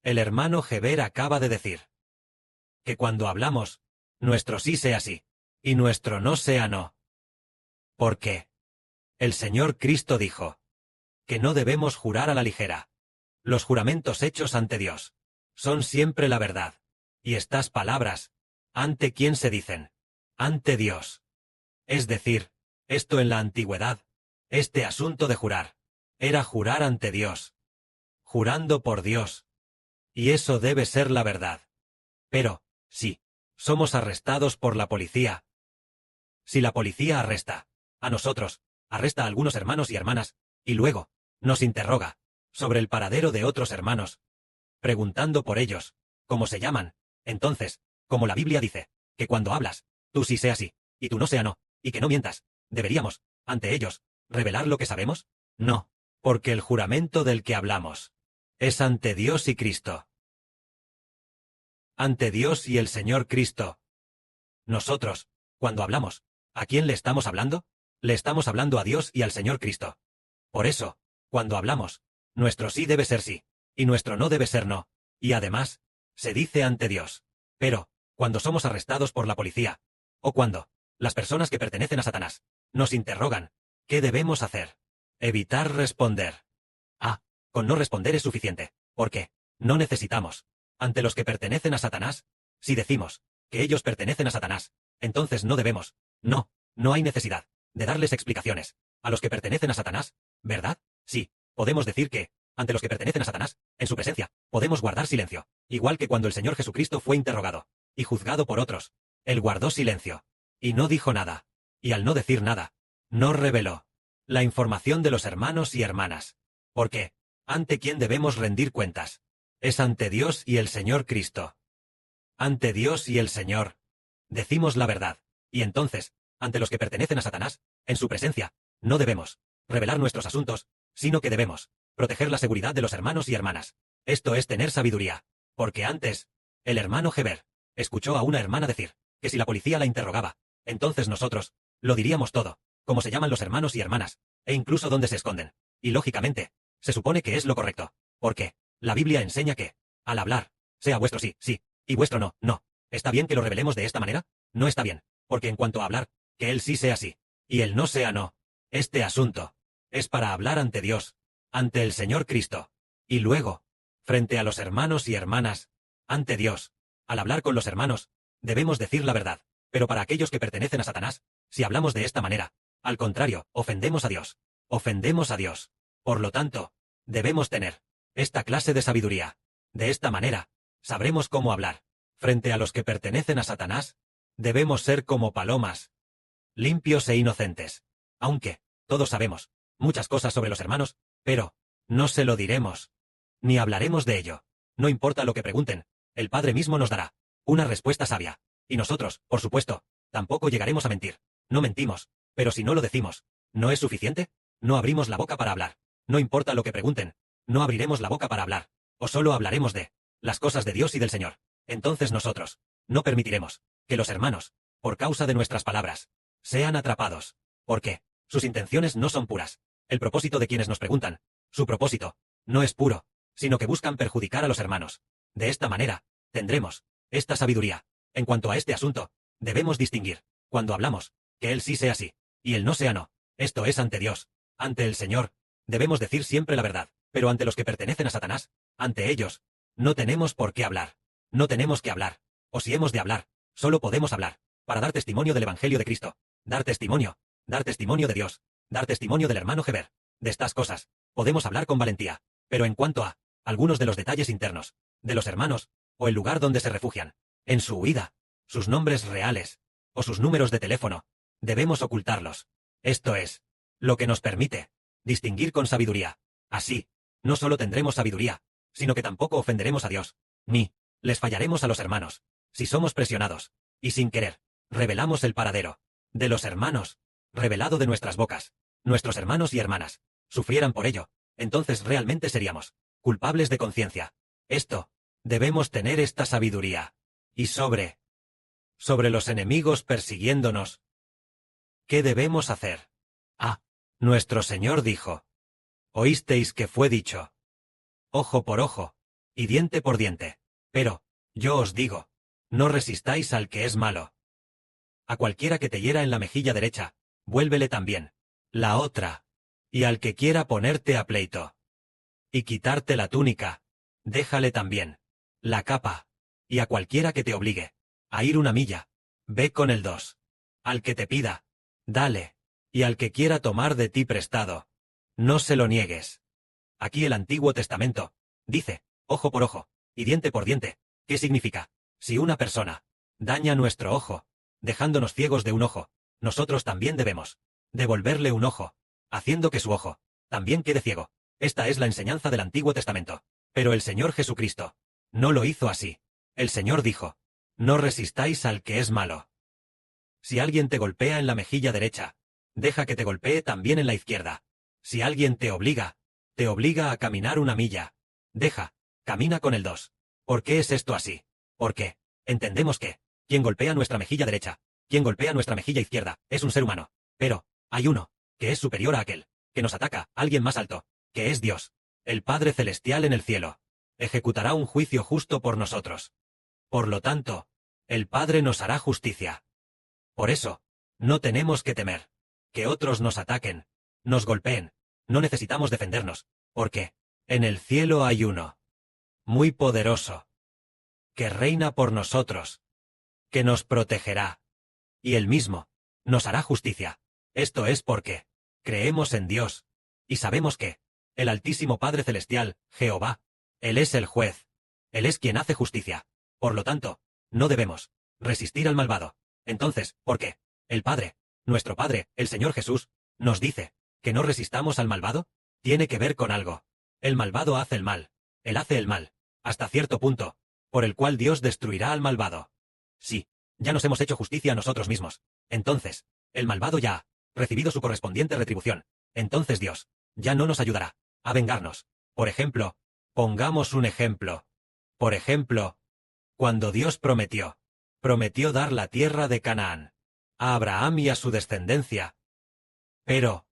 El hermano Heber acaba de decir que cuando hablamos, nuestro sí sea sí, y nuestro no sea no. ¿Por qué? El Señor Cristo dijo que no debemos jurar a la ligera. Los juramentos hechos ante Dios son siempre la verdad. Y estas palabras, ¿ante quién se dicen? Ante Dios. Es decir, esto en la antigüedad, este asunto de jurar, era jurar ante Dios, jurando por Dios. Y eso debe ser la verdad. Pero, si somos arrestados por la policía, si la policía arresta a nosotros, arresta a algunos hermanos y hermanas, y luego nos interroga sobre el paradero de otros hermanos, preguntando por ellos, cómo se llaman, entonces, como la Biblia dice, que cuando hablas, tú sí sea sí, y tú no sea no, y que no mientas, ¿deberíamos, ante ellos, revelar lo que sabemos? No, porque el juramento del que hablamos es ante Dios y Cristo. Ante Dios y el Señor Cristo. Nosotros, cuando hablamos, ¿a quién le estamos hablando? Le estamos hablando a Dios y al Señor Cristo. Por eso, cuando hablamos, nuestro sí debe ser sí, y nuestro no debe ser no, y además, se dice ante Dios. Pero, cuando somos arrestados por la policía, o cuando las personas que pertenecen a Satanás nos interrogan, ¿qué debemos hacer? Evitar responder. Con no responder es suficiente, porque no necesitamos. Ante los que pertenecen a Satanás, si decimos que ellos pertenecen a Satanás, entonces no debemos, no hay necesidad de darles explicaciones. A los que pertenecen a Satanás, ¿verdad? Sí, podemos decir que, ante los que pertenecen a Satanás, en su presencia, podemos guardar silencio, igual que cuando el Señor Jesucristo fue interrogado y juzgado por otros. Él guardó silencio, y no dijo nada, y al no decir nada, no reveló la información de los hermanos y hermanas. Porque, ¿ante quién debemos rendir cuentas? Es ante Dios y el Señor Cristo. Ante Dios y el Señor decimos la verdad, y entonces, ante los que pertenecen a Satanás, en su presencia, no debemos revelar nuestros asuntos, sino que debemos proteger la seguridad de los hermanos y hermanas. Esto es tener sabiduría, porque antes, el hermano Heber escuchó a una hermana decir que si la policía la interrogaba, entonces nosotros lo diríamos todo, cómo se llaman los hermanos y hermanas, e incluso dónde se esconden. Y lógicamente, se supone que es lo correcto, porque la Biblia enseña que, al hablar, sea vuestro sí, sí, y vuestro no, no. ¿Está bien que lo revelemos de esta manera? No está bien, porque en cuanto a hablar, que él sí sea sí, y él no sea no. Este asunto es para hablar ante Dios, ante el Señor Cristo, y luego, frente a los hermanos y hermanas, ante Dios. Al hablar con los hermanos, debemos decir la verdad, pero para aquellos que pertenecen a Satanás, si hablamos de esta manera, al contrario, ofendemos a Dios. Ofendemos a Dios. Por lo tanto, debemos tener esta clase de sabiduría. De esta manera, sabremos cómo hablar. Frente a los que pertenecen a Satanás, debemos ser como palomas, limpios e inocentes. Aunque, todos sabemos muchas cosas sobre los hermanos, pero no se lo diremos, ni hablaremos de ello. No importa lo que pregunten, el Padre mismo nos dará una respuesta sabia. Y nosotros, por supuesto, tampoco llegaremos a mentir. No mentimos, pero si no lo decimos, ¿no es suficiente? No abrimos la boca para hablar. No importa lo que pregunten, no abriremos la boca para hablar, o solo hablaremos de las cosas de Dios y del Señor. Entonces nosotros no permitiremos que los hermanos, por causa de nuestras palabras, sean atrapados, porque sus intenciones no son puras. El propósito de quienes nos preguntan, su propósito, no es puro, sino que buscan perjudicar a los hermanos. De esta manera, tendremos esta sabiduría. En cuanto a este asunto, debemos distinguir, cuando hablamos, que él sí sea sí, y él no sea no. Esto es ante Dios, ante el Señor. Debemos decir siempre la verdad, pero ante los que pertenecen a Satanás, ante ellos, no tenemos por qué hablar. No tenemos que hablar, o si hemos de hablar, solo podemos hablar, para dar testimonio del Evangelio de Cristo, dar testimonio de Dios, dar testimonio del hermano Heber. De estas cosas, podemos hablar con valentía, pero en cuanto a algunos de los detalles internos, de los hermanos, o el lugar donde se refugian, en su huida, sus nombres reales, o sus números de teléfono, debemos ocultarlos. Esto es lo que nos permite distinguir con sabiduría. Así, no solo tendremos sabiduría, sino que tampoco ofenderemos a Dios, ni les fallaremos a los hermanos. Si somos presionados, y sin querer, revelamos el paradero de los hermanos, revelado de nuestras bocas, nuestros hermanos y hermanas, sufrieran por ello, entonces realmente seríamos culpables de conciencia. Debemos tener esta sabiduría. Y sobre los enemigos persiguiéndonos, ¿qué debemos hacer? Nuestro Señor dijo: oísteis que fue dicho, ojo por ojo, y diente por diente. Pero, yo os digo, no resistáis al que es malo. A cualquiera que te hiera en la mejilla derecha, vuélvele también la otra. Y al que quiera ponerte a pleito y quitarte la túnica, déjale también la capa. Y a cualquiera que te obligue a ir 1 milla, ve con el 2. Al que te pida, dale. Y al que quiera tomar de ti prestado, no se lo niegues. Aquí el Antiguo Testamento dice, ojo por ojo, y diente por diente. ¿Qué significa? Si una persona daña nuestro ojo, dejándonos ciegos de un ojo, nosotros también debemos devolverle un ojo, haciendo que su ojo también quede ciego. Esta es la enseñanza del Antiguo Testamento. Pero el Señor Jesucristo no lo hizo así. El Señor dijo, no resistáis al que es malo. Si alguien te golpea en la mejilla derecha, deja que te golpee también en la izquierda. Si alguien te obliga a caminar 1 milla, camina con el 2. ¿Por qué es esto así? Porque entendemos que quien golpea nuestra mejilla derecha, quien golpea nuestra mejilla izquierda, es un ser humano. Pero hay uno que es superior a aquel que nos ataca, alguien más alto, que es Dios, el Padre Celestial en el cielo. Ejecutará un juicio justo por nosotros. Por lo tanto, el Padre nos hará justicia. Por eso, no tenemos que temer que otros nos ataquen, nos golpeen. No necesitamos defendernos, porque en el cielo hay uno muy poderoso que reina por nosotros, que nos protegerá, y él mismo nos hará justicia. Esto es porque creemos en Dios, y sabemos que el Altísimo Padre Celestial, Jehová, Él es el juez, Él es quien hace justicia. Por lo tanto, no debemos resistir al malvado. Entonces, ¿por qué? El Padre, nuestro Padre, el Señor Jesús, nos dice que no resistamos al malvado. Tiene que ver con algo. El malvado hace el mal. Él hace el mal, hasta cierto punto, por el cual Dios destruirá al malvado. Sí, ya nos hemos hecho justicia a nosotros mismos. Entonces, el malvado ya ha recibido su correspondiente retribución. Entonces Dios ya no nos ayudará a vengarnos. Por ejemplo, pongamos un ejemplo. Por ejemplo, cuando Dios prometió dar la tierra de Canaán a Abraham y a su descendencia. Pero,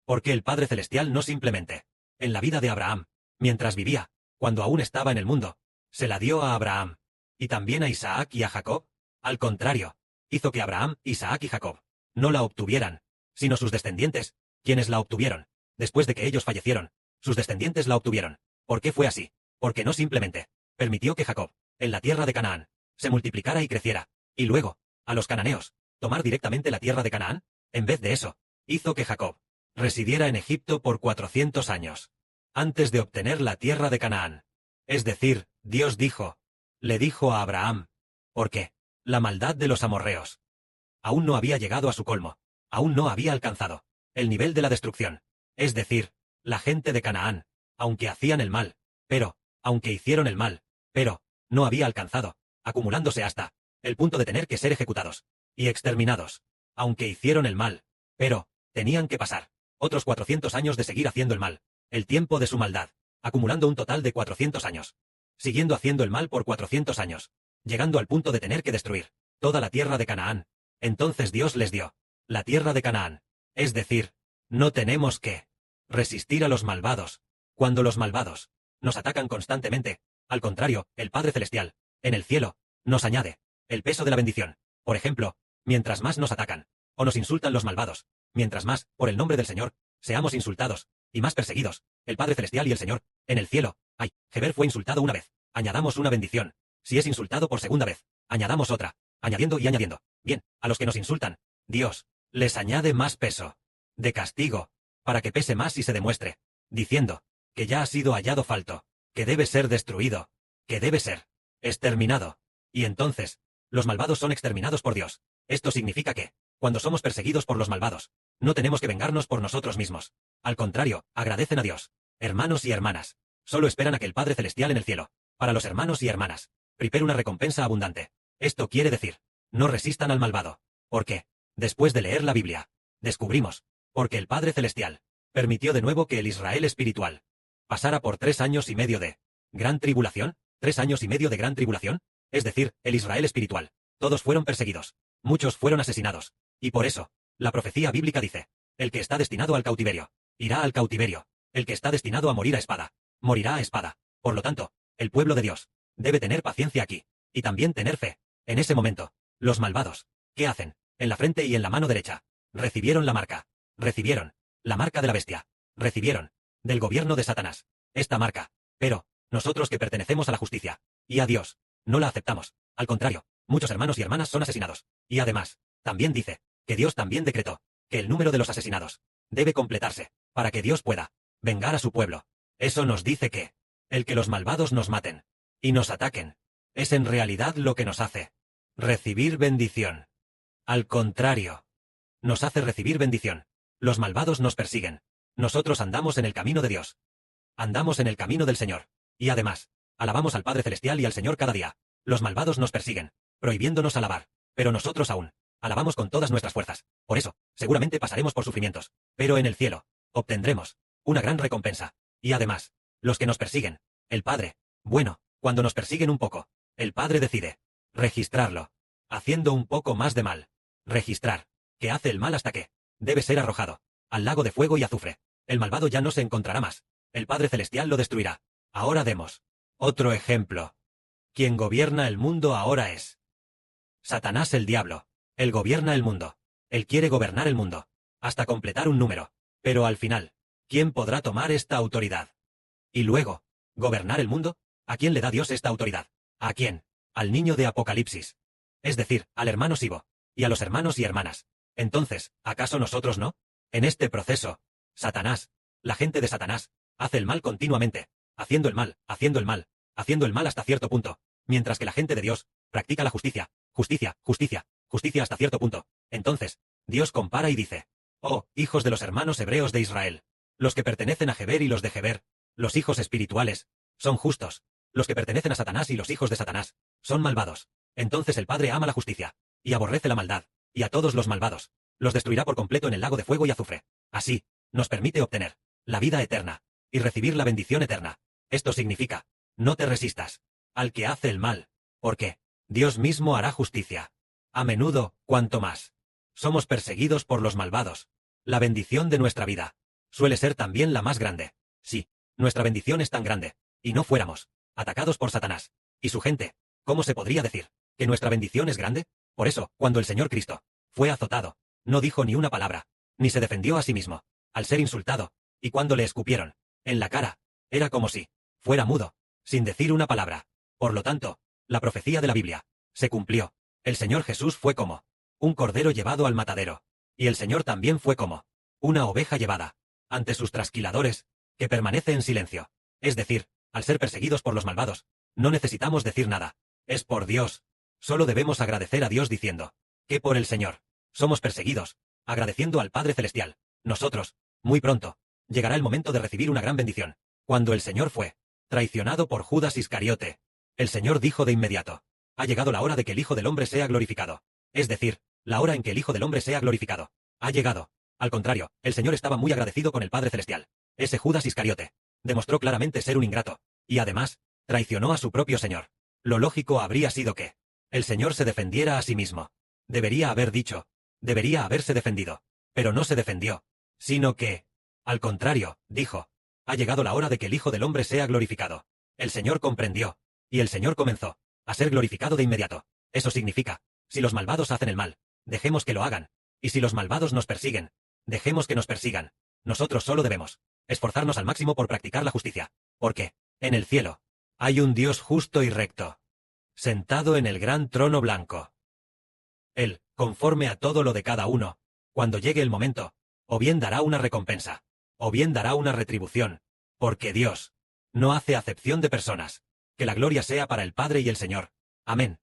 ¿por qué el Padre Celestial no simplemente, en la vida de Abraham, mientras vivía, cuando aún estaba en el mundo, se la dio a Abraham, y también a Isaac y a Jacob? Al contrario, hizo que Abraham, Isaac y Jacob no la obtuvieran, sino sus descendientes, quienes la obtuvieron. Después de que ellos fallecieron, sus descendientes la obtuvieron. ¿Por qué fue así? Porque no simplemente permitió que Jacob, en la tierra de Canaán, se multiplicara y creciera, y luego, a los cananeos, tomar directamente la tierra de Canaán. En vez de eso, hizo que Jacob residiera en Egipto por 400 años, antes de obtener la tierra de Canaán. Es decir, Dios le dijo a Abraham, porque la maldad de los amorreos aún no había llegado a su colmo, aún no había alcanzado el nivel de la destrucción. Es decir, la gente de Canaán, aunque hacían el mal, aunque hicieron el mal, no había alcanzado, acumulándose hasta el punto de tener que ser ejecutados y exterminados. Aunque hicieron el mal, tenían que pasar otros 400 años de seguir haciendo el mal, el tiempo de su maldad, acumulando un total de 400 años, siguiendo haciendo el mal por 400 años, llegando al punto de tener que destruir toda la tierra de Canaán. Entonces Dios les dio la tierra de Canaán. Es decir, no tenemos que resistir a los malvados cuando los malvados nos atacan constantemente. Al contrario, el Padre Celestial, en el cielo, nos añade el peso de la bendición. Por ejemplo, mientras más nos atacan o nos insultan los malvados, mientras más, por el nombre del Señor, seamos insultados y más perseguidos, el Padre Celestial y el Señor, en el cielo, Geber fue insultado una vez, añadamos una bendición. Si es insultado por segunda vez, añadamos otra, añadiendo y añadiendo. Bien, a los que nos insultan, Dios les añade más peso de castigo, para que pese más y se demuestre, diciendo que ya ha sido hallado falto, que debe ser destruido, que debe ser exterminado. Y entonces, los malvados son exterminados por Dios. Esto significa que, cuando somos perseguidos por los malvados, no tenemos que vengarnos por nosotros mismos. Al contrario, agradecen a Dios. Hermanos y hermanas, solo esperan a que el Padre Celestial en el cielo, para los hermanos y hermanas, prepare una recompensa abundante. Esto quiere decir, no resistan al malvado. Porque, después de leer la Biblia, descubrimos, porque el Padre Celestial permitió de nuevo que el Israel espiritual pasara por 3 años y medio de gran tribulación. 3 años y medio de gran tribulación, es decir, el Israel espiritual. Todos fueron perseguidos, muchos fueron asesinados, y por eso, la profecía bíblica dice, el que está destinado al cautiverio, irá al cautiverio, el que está destinado a morir a espada, morirá a espada. Por lo tanto, El pueblo de Dios debe tener paciencia aquí, y también tener fe. En ese momento, los malvados, ¿qué hacen? En la frente y en la mano derecha, recibieron la marca de la bestia, recibieron del gobierno de Satanás esta marca. Pero, nosotros que pertenecemos a la justicia y a Dios, no la aceptamos. Al contrario, muchos hermanos y hermanas son asesinados. Y además, también dice que Dios también decretó que el número de los asesinados debe completarse para que Dios pueda vengar a su pueblo. Eso nos dice que el que los malvados nos maten y nos ataquen es en realidad lo que nos hace recibir bendición. Al contrario, nos hace recibir bendición. Los malvados nos persiguen. Nosotros andamos en el camino de Dios. Andamos en el camino del Señor. Y además, alabamos al Padre Celestial y al Señor cada día. Los malvados nos persiguen, prohibiéndonos alabar. Pero nosotros aún alabamos con todas nuestras fuerzas. Por eso, seguramente pasaremos por sufrimientos. Pero en el cielo, obtendremos una gran recompensa. Y además, los que nos persiguen, el Padre, bueno, cuando nos persiguen un poco, el Padre decide registrarlo, haciendo un poco más de mal. Registrar, que hace el mal hasta que debe ser arrojado al lago de fuego y azufre. El malvado ya no se encontrará más. El Padre Celestial lo destruirá. Ahora demos otro ejemplo. Quien gobierna el mundo ahora es Satanás, el diablo. Él gobierna el mundo. Él quiere gobernar el mundo, hasta completar un número. Pero al final, ¿quién podrá tomar esta autoridad? Y luego, ¿gobernar el mundo? ¿A quién le da Dios esta autoridad? ¿A quién? Al niño de Apocalipsis. Es decir, al hermano Sibo. Y a los hermanos y hermanas. Entonces, ¿acaso nosotros no? En este proceso, Satanás, la gente de Satanás, hace el mal continuamente, haciendo el mal, haciendo el mal, haciendo el mal hasta cierto punto, mientras que la gente de Dios practica la justicia, justicia, justicia, justicia hasta cierto punto. Entonces, Dios compara y dice: oh, hijos de los hermanos hebreos de Israel, los que pertenecen a Geber y los de Geber, los hijos espirituales, son justos, los que pertenecen a Satanás y los hijos de Satanás, son malvados. Entonces el Padre ama la justicia, y aborrece la maldad, y a todos los malvados los destruirá por completo en el lago de fuego y azufre. Así, nos permite obtener la vida eterna, y recibir la bendición eterna. Esto significa, no te resistas al que hace el mal, porque Dios mismo hará justicia. A menudo, cuanto más somos perseguidos por los malvados, la bendición de nuestra vida suele ser también la más grande. Sí, nuestra bendición es tan grande, y no fuéramos atacados por Satanás y su gente, ¿cómo se podría decir que nuestra bendición es grande? Por eso, cuando el Señor Cristo fue azotado, no dijo ni una palabra, ni se defendió a sí mismo, al ser insultado, y cuando le escupieron en la cara, era como si fuera mudo, sin decir una palabra. Por lo tanto, la profecía de la Biblia se cumplió. El Señor Jesús fue como un cordero llevado al matadero, y el Señor también fue como una oveja llevada ante sus trasquiladores, que permanece en silencio. Es decir, al ser perseguidos por los malvados, no necesitamos decir nada. Es por Dios. Solo debemos agradecer a Dios diciendo que por el Señor somos perseguidos, agradeciendo al Padre Celestial. Nosotros, muy pronto, llegará el momento de recibir una gran bendición. Cuando el Señor fue traicionado por Judas Iscariote, el Señor dijo de inmediato: ha llegado la hora de que el Hijo del Hombre sea glorificado. Es decir, la hora en que el Hijo del Hombre sea glorificado ha llegado. Al contrario, el Señor estaba muy agradecido con el Padre Celestial. Ese Judas Iscariote demostró claramente ser un ingrato, y además, traicionó a su propio Señor. Lo lógico habría sido que el Señor se defendiera a sí mismo. Debería haber dicho, debería haberse defendido, pero no se defendió, sino que, al contrario, dijo: ha llegado la hora de que el Hijo del Hombre sea glorificado. El Señor comprendió, y el Señor comenzó a ser glorificado de inmediato. Eso significa, si los malvados hacen el mal, dejemos que lo hagan, y si los malvados nos persiguen, dejemos que nos persigan. Nosotros solo debemos esforzarnos al máximo por practicar la justicia, porque, en el cielo, hay un Dios justo y recto, sentado en el gran trono blanco. Él, conforme a todo lo de cada uno, cuando llegue el momento, o bien dará una recompensa, o bien dará una retribución, porque Dios no hace acepción de personas. Que la gloria sea para el Padre y el Señor. Amén.